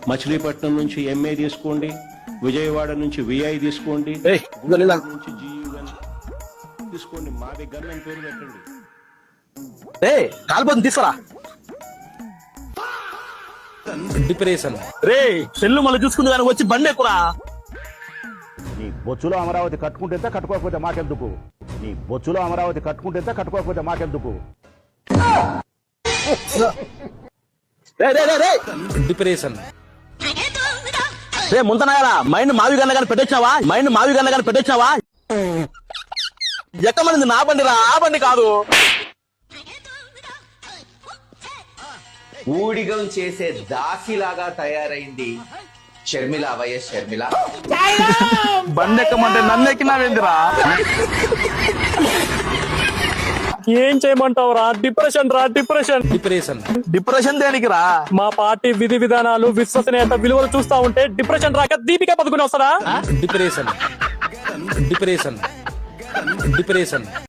మచిలీపట్నం నుంచి ఎంఏ తీసుకోండి, విజయవాడ నుంచి విఐ తీసుకోండి, నుంచి జీయూ తీసుకోండి, మాది గన్ అని పేరు పెట్టండి. కాలిపోతుంది తీసుకురా. డిప్రెషన్ రే సెల్లు మళ్ళీ చూసుకుంది కానీ వచ్చి బండి ఎక్కురా. నీ బొచ్చులో అమరావతి కట్టుకుంటే కట్టుకోకపోతే మాకెందుకు? నీ బొచ్చులో అమరావతి కట్టుకుంటే కట్టుకోకపోతే మాకెందుకు? డిప్రెషన్ రే ముంతనాయాలా మైండ్ మావి గన్న కానీ పెట్టొచ్చావా? ఎక్కమనింది నా బండి రా, ఆ బండి కాదు. ఊడిగం చేసే దాసిలాగా తయారైంది షర్మిల, వైఎస్ షర్మిల. బండి ఎక్కమంటే నన్ను ఎక్కినావేందిరా? ఏం చేయమంటావు రా? డిప్రెషన్ రా, డిప్రెషన్. డిప్రెషన్ దేనికి రా? మా పార్టీ విధి విధానాలు, విశ్వసనీయత, విలువలు చూస్తా ఉంటే డిప్రెషన్ రాక దీపిక పదుకుని వస్తారా? డిప్రెషన్